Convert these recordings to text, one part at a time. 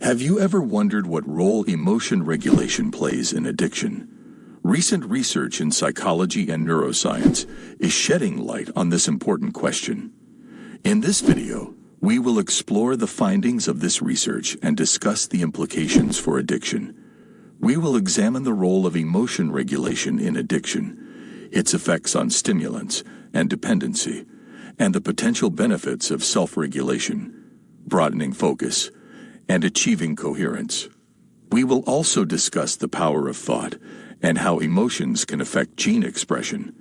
Have you ever wondered what role emotion regulation plays in addiction? Recent research in psychology and neuroscience is shedding light on this important question. In this video, we will explore the findings of this research and discuss the implications for addiction. We will examine the role of emotion regulation in addiction, its effects on stimulants and dependency, and the potential benefits of self-regulation, broadening focus, and achieving coherence. We will also discuss the power of thought and how emotions can affect gene expression.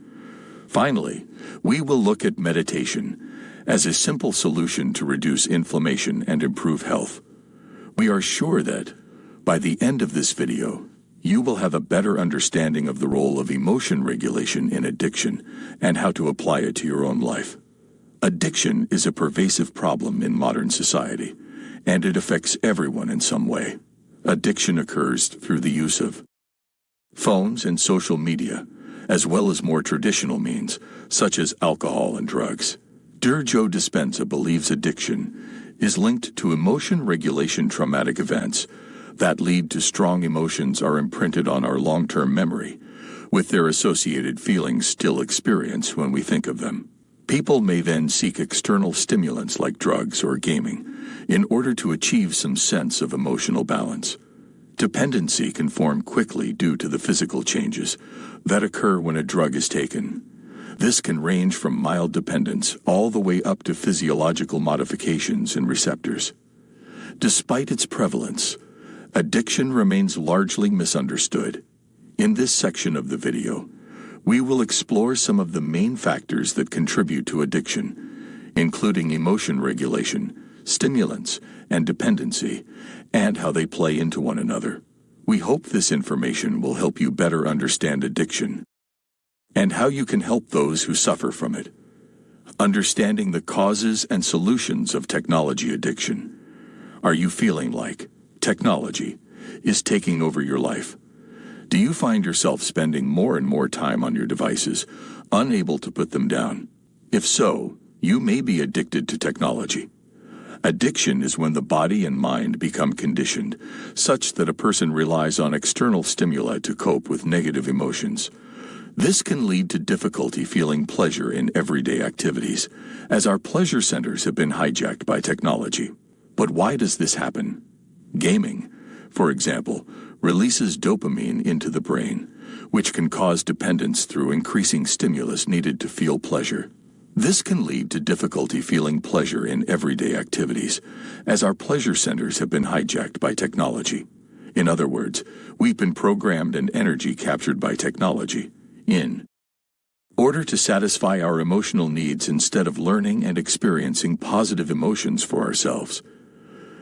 Finally, we will look at meditation as a simple solution to reduce inflammation and improve health. We are sure that, by the end of this video, you will have a better understanding of the role of emotion regulation in addiction and how to apply it to your own life. Addiction is a pervasive problem in modern society, and it affects everyone in some way. Addiction occurs through the use of phones and social media, as well as more traditional means, such as alcohol and drugs. Joe Dispenza believes addiction is linked to emotion regulation. Traumatic events that lead to strong emotions are imprinted on our long-term memory, with their associated feelings still experienced when we think of them. People may then seek external stimulants like drugs or gaming in order to achieve some sense of emotional balance. Dependency can form quickly due to the physical changes that occur when a drug is taken. This can range from mild dependence all the way up to physiological modifications in receptors. Despite its prevalence, addiction remains largely misunderstood. In this section of the video, we will explore some of the main factors that contribute to addiction, including emotion regulation, stimulants, and dependency, and how they play into one another. We hope this information will help you better understand addiction and how you can help those who suffer from it. Understanding the causes and solutions of technology addiction. Are you feeling like technology is taking over your life? Do you find yourself spending more and more time on your devices, unable to put them down? If so, you may be addicted to technology. Addiction is when the body and mind become conditioned, such that a person relies on external stimuli to cope with negative emotions. This can lead to difficulty feeling pleasure in everyday activities, as our pleasure centers have been hijacked by technology. But why does this happen? Gaming, for example, releases dopamine into the brain, which can cause dependence through increasing stimulus needed to feel pleasure. This can lead to difficulty feeling pleasure in everyday activities, as our pleasure centers have been hijacked by technology. In other words, we've been programmed and energy captured by technology, in order to satisfy our emotional needs instead of learning and experiencing positive emotions for ourselves.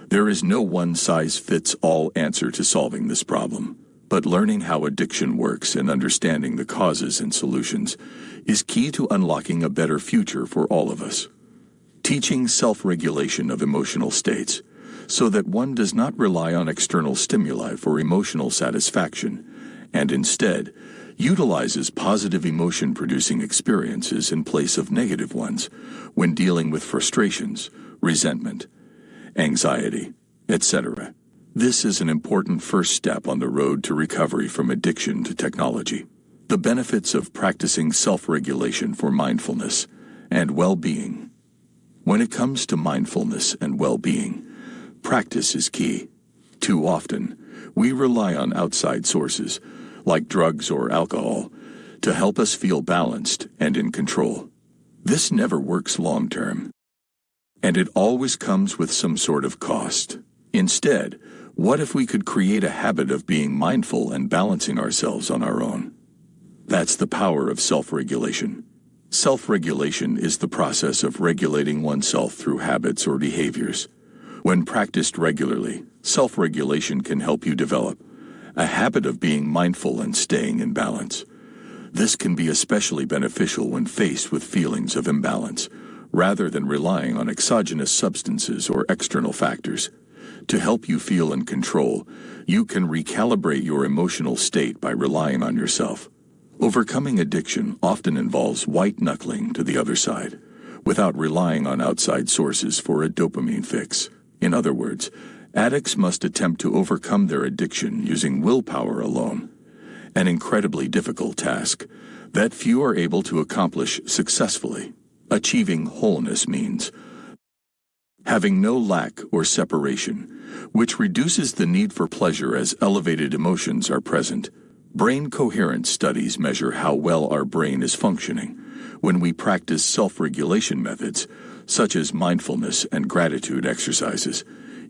There is no one-size-fits-all answer to solving this problem, but learning how addiction works and understanding the causes and solutions is key to unlocking a better future for all of us. Teaching self-regulation of emotional states so that one does not rely on external stimuli for emotional satisfaction and instead utilizes positive emotion-producing experiences in place of negative ones when dealing with frustrations, resentment, anxiety, etc. This is an important first step on the road to recovery from addiction to technology. The benefits of practicing self-regulation for mindfulness and well-being. When it comes to mindfulness and well-being, practice is key. Too often, we rely on outside sources, like drugs or alcohol, to help us feel balanced and in control. This never works long-term, and it always comes with some sort of cost. Instead, what if we could create a habit of being mindful and balancing ourselves on our own? That's the power of self-regulation. Self-regulation is the process of regulating oneself through habits or behaviors. When practiced regularly, self-regulation can help you develop a habit of being mindful and staying in balance. This can be especially beneficial when faced with feelings of imbalance, rather than relying on exogenous substances or external factors. To help you feel in control, you can recalibrate your emotional state by relying on yourself. Overcoming addiction often involves white-knuckling to the other side, without relying on outside sources for a dopamine fix. In other words, Addicts must attempt to overcome their addiction using willpower alone, an incredibly difficult task that few are able to accomplish successfully. Achieving wholeness means having no lack or separation, which reduces the need for pleasure as elevated emotions are present. Brain coherence studies measure how well our brain is functioning when we practice self-regulation methods, such as mindfulness and gratitude exercises,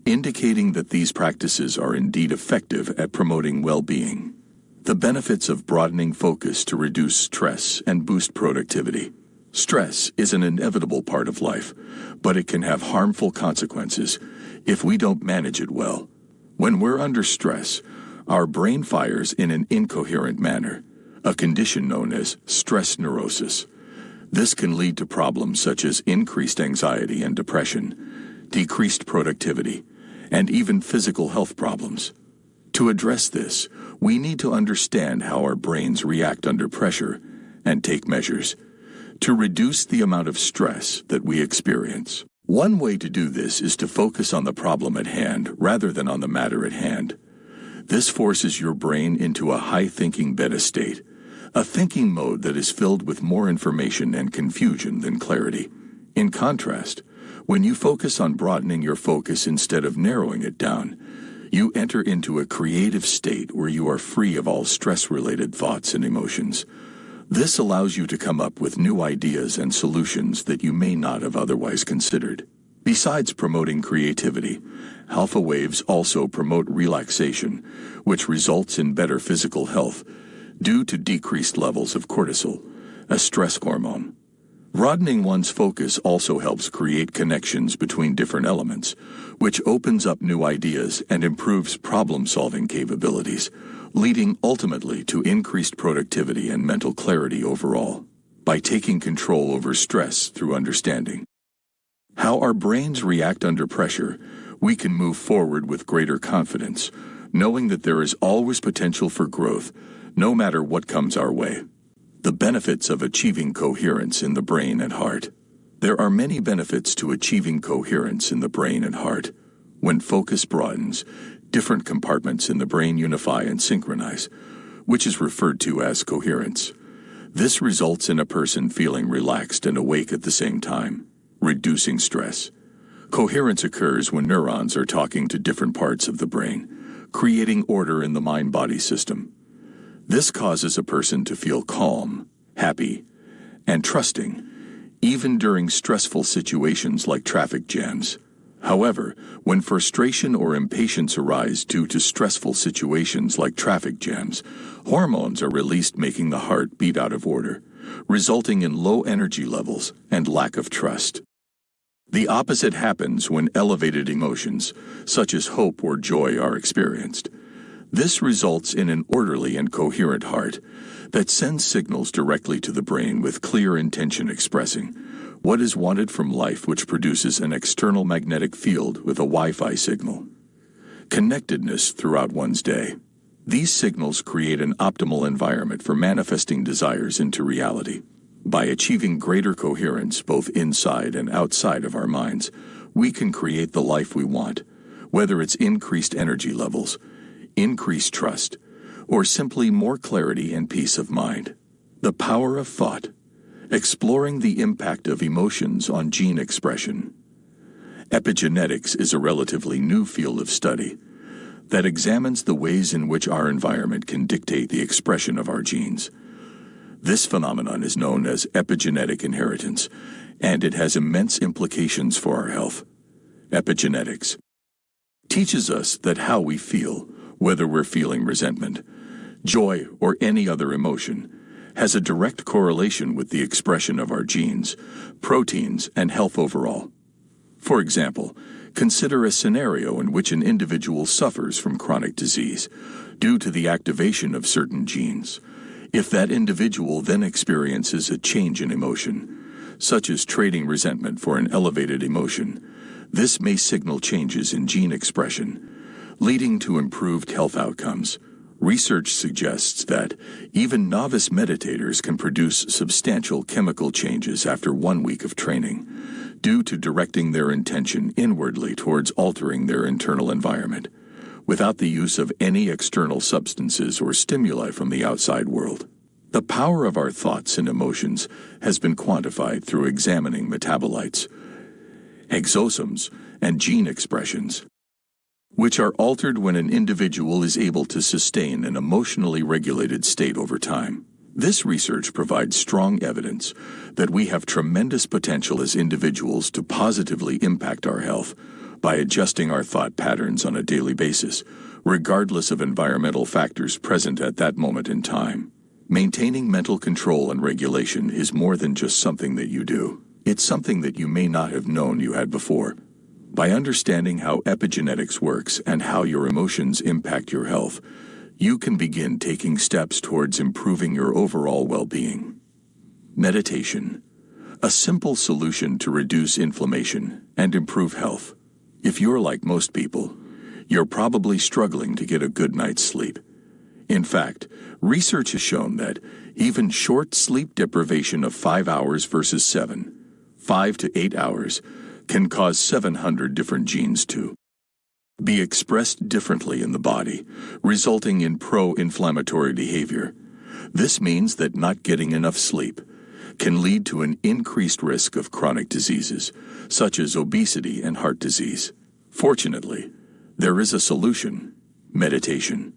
indicating that these practices are indeed effective at promoting well-being. The benefits of broadening focus to reduce stress and boost productivity. Stress is an inevitable part of life, but it can have harmful consequences if we don't manage it well. When we're under stress, our brain fires in an incoherent manner, a condition known as stress neurosis. This can lead to problems such as increased anxiety and depression, decreased productivity, and even physical health problems. To address this, we need to understand how our brains react under pressure and take measures to reduce the amount of stress that we experience. One way to do this is to focus on the problem at hand rather than on the matter at hand. This forces your brain into a high-thinking beta state, a thinking mode that is filled with more information and confusion than clarity. In contrast, when you focus on broadening your focus instead of narrowing it down, you enter into a creative state where you are free of all stress-related thoughts and emotions. This allows you to come up with new ideas and solutions that you may not have otherwise considered. Besides promoting creativity, alpha waves also promote relaxation, which results in better physical health due to decreased levels of cortisol, a stress hormone. Broadening one's focus also helps create connections between different elements, which opens up new ideas and improves problem-solving capabilities, leading ultimately to increased productivity and mental clarity overall. By taking control over stress through understanding how our brains react under pressure, we can move forward with greater confidence, knowing that there is always potential for growth, no matter what comes our way. The benefits of achieving coherence in the brain and heart. There are many benefits to achieving coherence in the brain and heart. When focus broadens, different compartments in the brain unify and synchronize, which is referred to as coherence. This results in a person feeling relaxed and awake at the same time, reducing stress. Coherence occurs when neurons are talking to different parts of the brain, creating order in the mind-body system. This causes a person to feel calm, happy, and trusting, even during stressful situations like traffic jams. However, when frustration or impatience arise due to stressful situations like traffic jams, hormones are released, making the heart beat out of order, resulting in low energy levels and lack of trust. The opposite happens when elevated emotions, such as hope or joy, are experienced. This results in an orderly and coherent heart that sends signals directly to the brain with clear intention, expressing what is wanted from life, which produces an external magnetic field with a Wi-Fi signal. Connectedness throughout one's day. These signals create an optimal environment for manifesting desires into reality. By achieving greater coherence both inside and outside of our minds, we can create the life we want, whether it's increased energy levels, increased trust, or simply more clarity and peace of mind. The power of thought. Exploring the impact of emotions on gene expression. Epigenetics is a relatively new field of study that examines the ways in which our environment can dictate the expression of our genes. This phenomenon is known as epigenetic inheritance, and it has immense implications for our health. Epigenetics teaches us that how we feel, whether we're feeling resentment, joy, or any other emotion, has a direct correlation with the expression of our genes, proteins, and health overall. For example, consider a scenario in which an individual suffers from chronic disease due to the activation of certain genes. If that individual then experiences a change in emotion, such as trading resentment for an elevated emotion, this may signal changes in gene expression, leading to improved health outcomes. Research suggests that even novice meditators can produce substantial chemical changes after 1 week of training due to directing their intention inwardly towards altering their internal environment, without the use of any external substances or stimuli from the outside world. The power of our thoughts and emotions has been quantified through examining metabolites, exosomes, and gene expressions, which are altered when an individual is able to sustain an emotionally regulated state over time. This research provides strong evidence that we have tremendous potential as individuals to positively impact our health by adjusting our thought patterns on a daily basis, regardless of environmental factors present at that moment in time. Maintaining mental control and regulation is more than just something that you do. It's something that you may not have known you had before. By understanding how epigenetics works and how your emotions impact your health, you can begin taking steps towards improving your overall well-being. Meditation, a simple solution to reduce inflammation and improve health. If you're like most people, you're probably struggling to get a good night's sleep. In fact, research has shown that even short sleep deprivation of 5 hours versus 7, 5 to 8 hours, can cause 700 different genes to be expressed differently in the body, resulting in pro-inflammatory behavior. This means that not getting enough sleep can lead to an increased risk of chronic diseases, such as obesity and heart disease. Fortunately, there is a solution: meditation.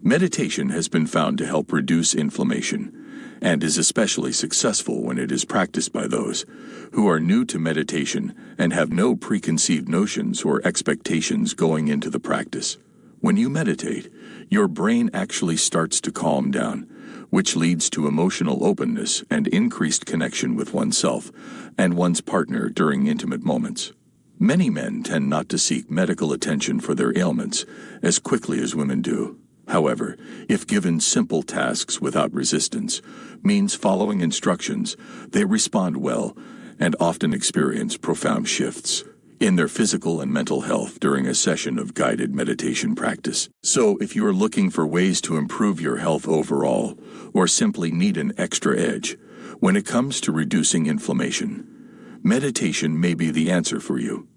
Meditation has been found to help reduce inflammation, and is especially successful when it is practiced by those who are new to meditation and have no preconceived notions or expectations going into the practice. When you meditate, your brain actually starts to calm down, which leads to emotional openness and increased connection with oneself and one's partner during intimate moments. Many men tend not to seek medical attention for their ailments as quickly as women do. However, if given simple tasks without resistance, means following instructions, they respond well and often experience profound shifts in their physical and mental health during a session of guided meditation practice. So, if you are looking for ways to improve your health overall, or simply need an extra edge when it comes to reducing inflammation, meditation may be the answer for you.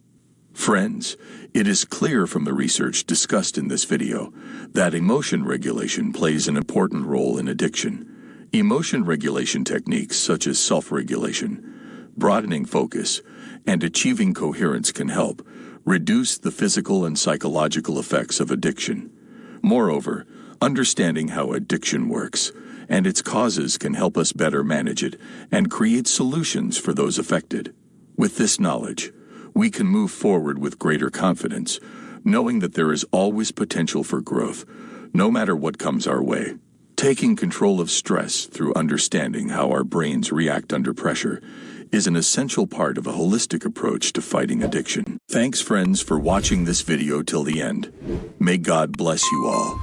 Friends, it is clear from the research discussed in this video that emotion regulation plays an important role in addiction. Emotion regulation techniques such as self-regulation, broadening focus, and achieving coherence can help reduce the physical and psychological effects of addiction. Moreover, understanding how addiction works and its causes can help us better manage it and create solutions for those affected. With this knowledge, we can move forward with greater confidence, knowing that there is always potential for growth, no matter what comes our way. Taking control of stress through understanding how our brains react under pressure is an essential part of a holistic approach to fighting addiction. Thanks, friends, for watching this video till the end. May God bless you all.